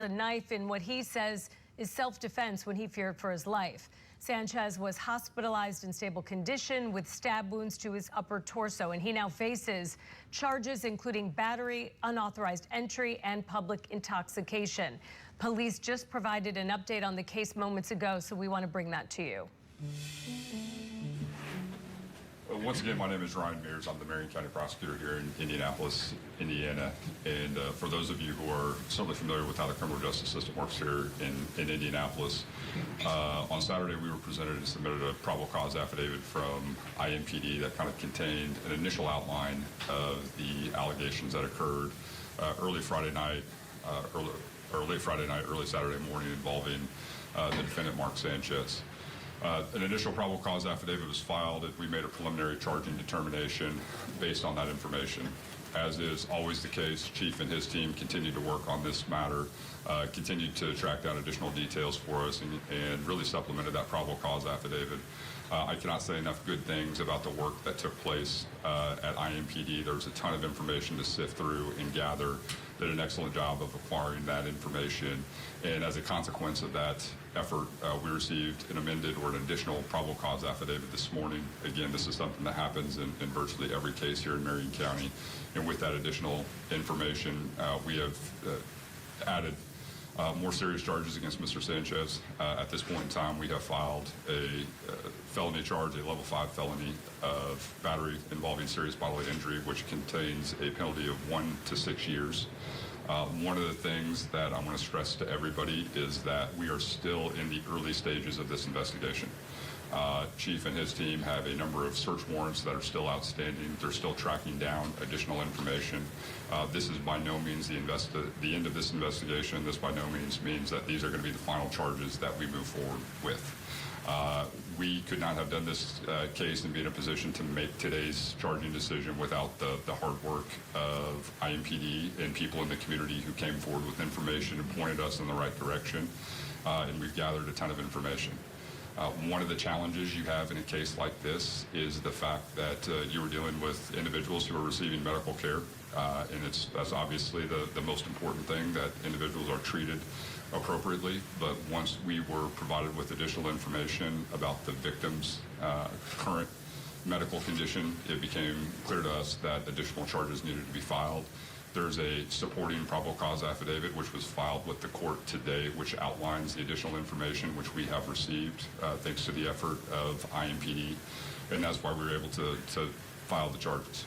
A knife in what he says is self-defense when he feared for his life. Sanchez was hospitalized in stable condition with stab wounds to his upper torso, and he now faces charges including battery, unauthorized entry, and public intoxication. Police just provided an update on the case moments ago, so we want to bring that to you. Once again, my name is Ryan Mears. I'm the Marion County Prosecutor here in Indianapolis, Indiana. And for those of you who are certainly familiar with how the criminal justice system works here in Indianapolis, on Saturday we were presented and submitted a probable cause affidavit from IMPD that kind of contained an initial outline of the allegations that occurred early Friday night, early Saturday morning involving the defendant, Mark Sanchez. An initial probable cause affidavit was filed, and we made a preliminary charging determination based on that information. As is always the case, Chief and his team continued to work on this matter, continued to track down additional details for us, and really supplemented that probable cause affidavit. I cannot say enough good things about the work that took place at IMPD. There was a ton of information to sift through and gather. Did an excellent job of acquiring that information, and as a consequence of that effort, we received an amended or an additional probable cause affidavit this morning. Again, this is something that happens in virtually every case here in Marion County, and with that additional information, we have added more serious charges against Mr. Sanchez. At this point in time, we have filed a felony charge, a level 5 felony of battery involving serious bodily injury, which contains a penalty of 1 to 6 years. One of the things that I want to stress to everybody is that we are still in the early stages of this investigation. Chief and his team have a number of search warrants that are still outstanding. They're still tracking down additional information. This is by no means the end of this investigation. This by no means that these are going to be the final charges that we move forward with. We could not have done this case and be in a position to make today's charging decision without the hard work of IMPD and people in the community who came forward with information and pointed us in the right direction. And we've gathered a ton of information. One of the challenges you have in a case like this is the fact that you are dealing with individuals who are receiving medical care, and that's obviously the most important thing, that individuals are treated appropriately. But once we were provided with additional information about the victim's current medical condition, it became clear to us that additional charges needed to be filed. There's a supporting probable cause affidavit which was filed with the court today, which outlines the additional information which we have received thanks to the effort of IMPD, and that's why we were able to file the charges.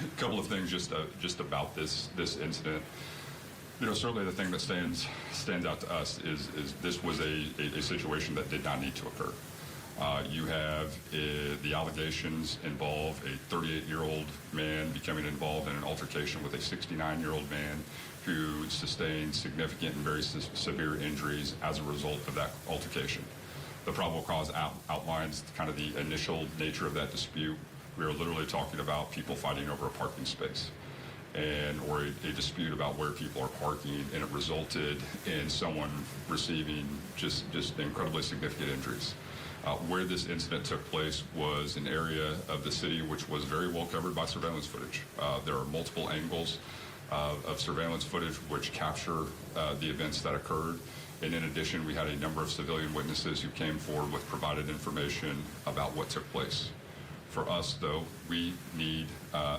A couple of things just about this incident. You know, certainly the thing that stands out to us is this was a situation that did not need to occur. You have the allegations involve a 38-year-old man becoming involved in an altercation with a 69-year-old man who sustained significant and very severe injuries as a result of that altercation. The probable cause outlines kind of the initial nature of that dispute. We are literally talking about people fighting over a parking space, or a dispute about where people are parking, and it resulted in someone receiving just incredibly significant injuries. Where this incident took place was an area of the city which was very well covered by surveillance footage. There are multiple angles of surveillance footage which capture the events that occurred. And in addition, we had a number of civilian witnesses who came forward with provided information about what took place. For us, though, we need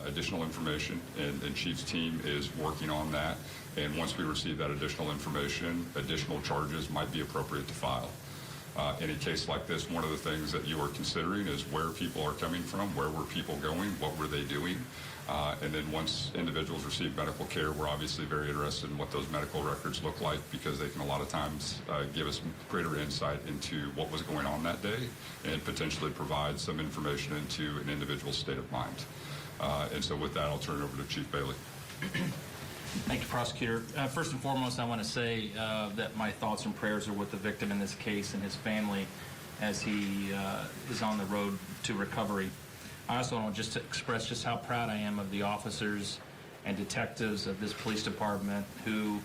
additional information, and Chief's team is working on that. And once we receive that additional information, additional charges might be appropriate to file. In a case like this, one of the things that you are considering is where people are coming from, where were people going, what were they doing, and then once individuals receive medical care, we're obviously very interested in what those medical records look like, because they can a lot of times give us greater insight into what was going on that day and potentially provide some information into an individual's state of mind. And so with that, I'll turn it over to Chief Bailey. Thank you, Prosecutor. First and foremost, I want to say that my thoughts and prayers are with the victim in this case and his family as he is on the road to recovery. I also want to express just how proud I am of the officers and detectives of this police department who,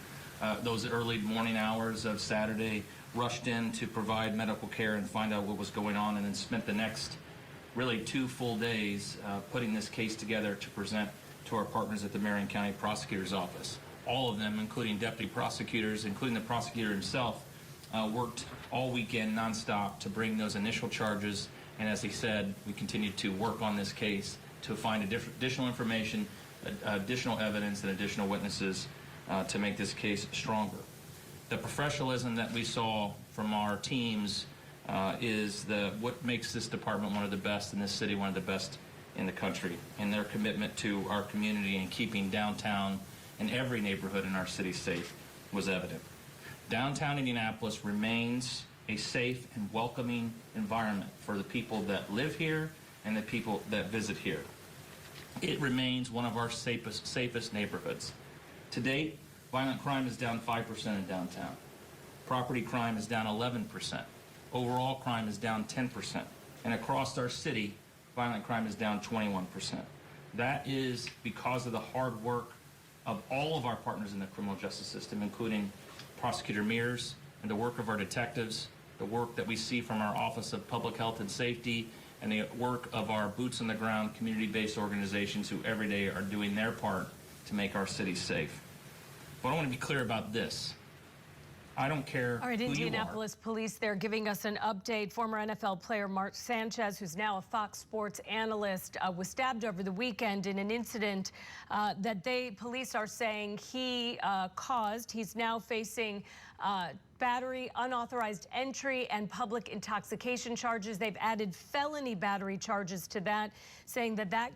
those early morning hours of Saturday, rushed in to provide medical care and find out what was going on, and then spent the next really 2 full days putting this case together to present to our partners at the Marion County Prosecutor's Office. all of them, including deputy prosecutors, including the prosecutor himself, worked all weekend nonstop to bring those initial charges. And as he said, we continue to work on this case to find additional information, additional evidence, and additional witnesses to make this case stronger. The professionalism that we saw from our teams is what makes this department one of the best in this city, one of the best in the country, and their commitment to our community and keeping downtown and every neighborhood in our city safe was evident. Downtown Indianapolis remains a safe and welcoming environment for the people that live here and the people that visit here. It remains one of our safest neighborhoods. To date, violent crime is down 5% in downtown. Property crime is down 11%. Overall crime is down 10%. And across our city, violent crime is down 21%. That is because of the hard work of all of our partners in the criminal justice system, including Prosecutor Mears, and the work of our detectives, the work that we see from our Office of Public Health and Safety, and the work of our boots on the ground community-based organizations who every day are doing their part to make our city safe. But I want to be clear about this. I don't care All right, who you are. Indianapolis police, they're giving us an update. Former NFL player Mark Sanchez, who's now a Fox Sports analyst, was stabbed over the weekend in an incident that police are saying he caused. He's now facing battery, unauthorized entry, and public intoxication charges. They've added felony battery charges to that, saying that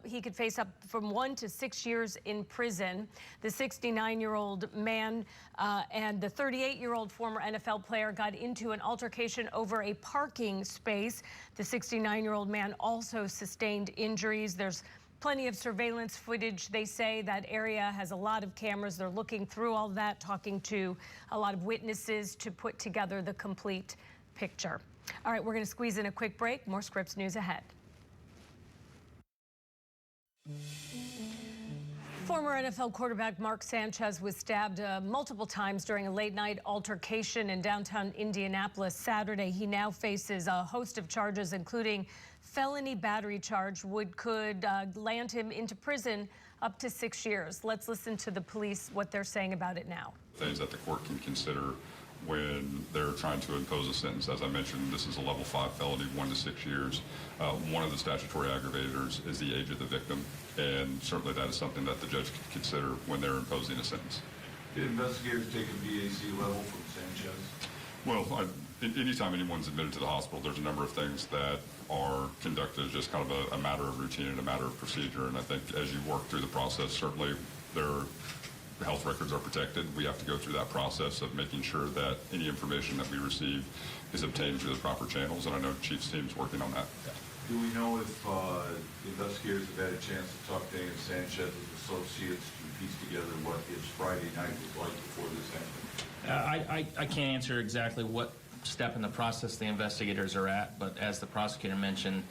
he could face up from 1 to 6 years in prison. The 69-year-old man and the 38-year-old former NFL player got into an altercation over a parking space. The 69-year-old man also sustained injuries. There's plenty of surveillance footage. They say that area has a lot of cameras. They're looking through all that, talking to a lot of witnesses to put together the complete picture. All right, we're going to squeeze in a quick break. More Scripps news ahead. Former NFL quarterback Mark Sanchez was stabbed multiple times during a late-night altercation in downtown Indianapolis Saturday. He now faces a host of charges, including felony battery charge, could land him into prison up to 6 years. Let's listen to the police, what they're saying about it now. Things that the court can consider when they're trying to impose a sentence. As I mentioned, this is a level 5 felony, 1 to 6 years. One of the statutory aggravators is the age of the victim, and certainly that is something that the judge could consider when they're imposing a sentence. Did investigators take a BAC level from Sanchez? Well, anytime anyone's admitted to the hospital, there's a number of things that are conducted as just kind of a matter of routine and a matter of procedure. And I think as you work through the process, certainly their health records are protected. We have to go through that process of making sure that any information that we receive is obtained through the proper channels. And I know Chief's team's working on that. Do we know if investigators have had a chance to talk to any of Sanchez's associates to piece together what his Friday night was like before this happened? I can't answer exactly what step in the process the investigators are at, but as the prosecutor mentioned,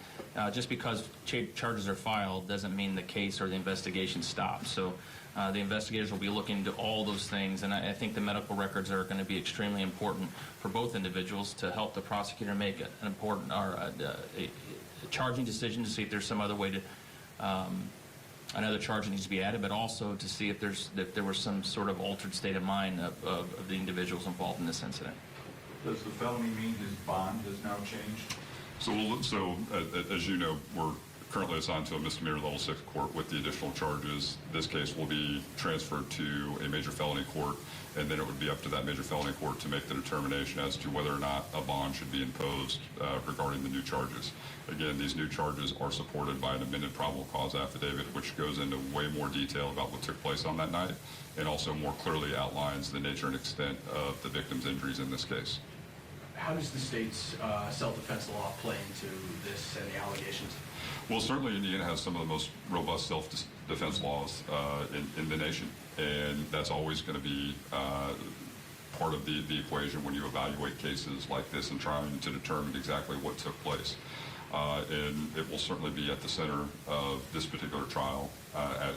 just because charges are filed doesn't mean the case or the investigation stops. So the investigators will be looking into all those things, and I think the medical records are going to be extremely important for both individuals to help the prosecutor make an important a charging decision to see if there's some other way to another charge that needs to be added, but also to see if there was some sort of altered state of mind of the individuals involved in this incident. Does the felony mean his bond has now changed? So as you know, we're currently assigned to a misdemeanor level 6 court with the additional charges. This case will be transferred to a major felony court, and then it would be up to that major felony court to make the determination as to whether or not a bond should be imposed regarding the new charges. Again, these new charges are supported by an amended probable cause affidavit, which goes into way more detail about what took place on that night, and also more clearly outlines the nature and extent of the victim's injuries in this case. How does the state's self-defense law play into this and the allegations? Well, certainly Indiana has some of the most robust self-defense laws in the nation, and that's always going to be part of the equation when you evaluate cases like this and trying to determine exactly what took place. And it will certainly be at the center of this particular trial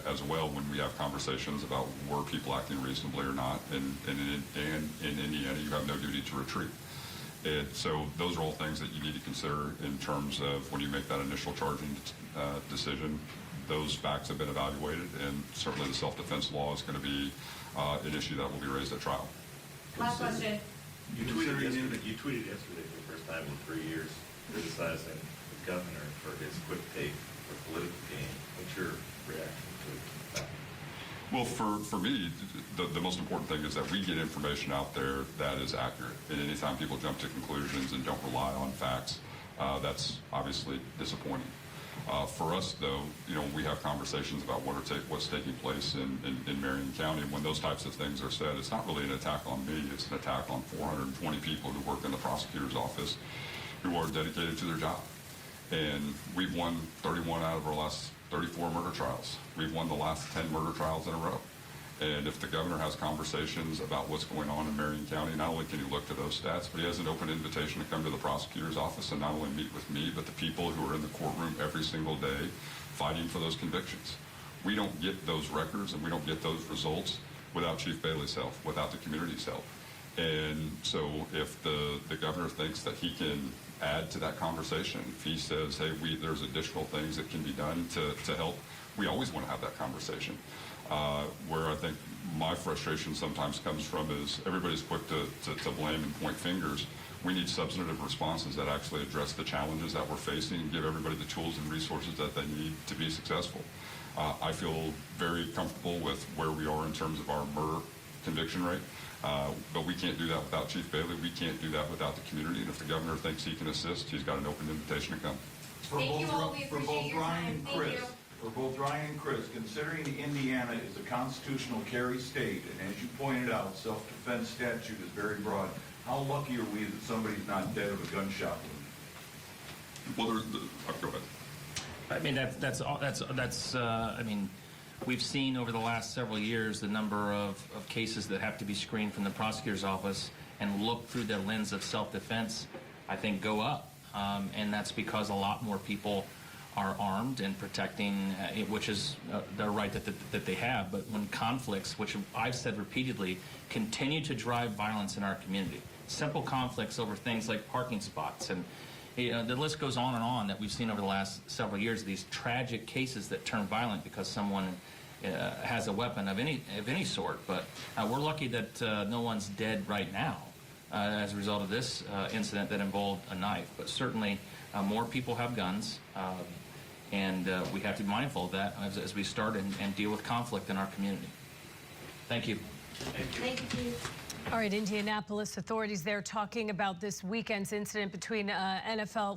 as well when we have conversations about were people acting reasonably or not. And in Indiana, you have no duty to retreat. And so those are all things that you need to consider in terms of when you make that initial charging decision. those facts have been evaluated, and certainly the self-defense law is going to be an issue that will be raised at trial. Last question. You tweeted yesterday for the first time in 3 years, criticizing the governor for his quick take for political gain. What's your reaction to that? Well, for me, the most important thing is that we get information out there that is accurate. And anytime people jump to conclusions and don't rely on facts, that's obviously disappointing. For us, though, we have conversations about what's taking place in Marion County. And when those types of things are said, it's not really an attack on me. It's an attack on 420 people who work in the prosecutor's office who are dedicated to their job. And we've won 31 out of our last 34 murder trials. We've won the last 10 murder trials in a row. And if the governor has conversations about what's going on in Marion County, not only can he look to those stats, but he has an open invitation to come to the prosecutor's office and not only meet with me, but the people who are in the courtroom every single day fighting for those convictions. We don't get those records and we don't get those results without Chief Bailey's help, without the community's help. And so if the governor thinks that he can add to that conversation, if he says, hey, there's additional things that can be done to help, we always want to have that conversation. Where I think my frustration sometimes comes from is everybody's quick to blame and point fingers. We need substantive responses that actually address the challenges that we're facing and give everybody the tools and resources that they need to be successful. I feel very comfortable with where we are in terms of our murder conviction rate, but we can't do that without Chief Bailey. We can't do that without the community. And if the governor thinks he can assist, he's got an open invitation to come. Thank you all. We appreciate your time. Thank you. For both Ryan and Chris, considering Indiana is a constitutional carry state, and as you pointed out, self-defense statute is very broad, how lucky are we that somebody's not dead of a gunshot wound? Well, go ahead. I mean, I mean, we've seen over the last several years the number of cases that have to be screened from the prosecutor's office and look through the lens of self-defense, I think, go up. And that's because a lot more people are armed and protecting, which is their right that they have. But when conflicts, which I've said repeatedly, continue to drive violence in our community, simple conflicts over things like parking spots, and the list goes on and on that we've seen over the last several years, these tragic cases that turn violent because someone has a weapon of any sort. But we're lucky that no one's dead right now as a result of this incident that involved a knife. But certainly more people have guns. And we have to be mindful of that as we start and deal with conflict in our community. Thank you. Thank you, Chief. All right, Indianapolis authorities there talking about this weekend's incident between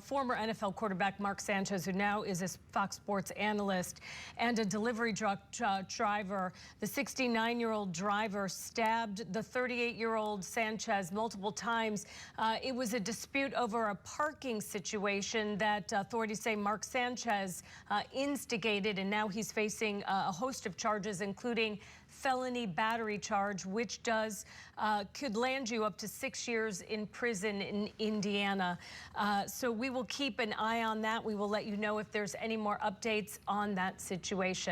former NFL quarterback Mark Sanchez, who now is a Fox Sports analyst, and a delivery truck driver. The 69-year-old driver stabbed the 38-year-old Sanchez multiple times. It was a dispute over a parking situation that authorities say Mark Sanchez instigated, and now he's facing a host of charges, including felony battery charge, which could land you up to 6 years in prison in Indiana. So we will keep an eye on that. We will let you know if there's any more updates on that situation.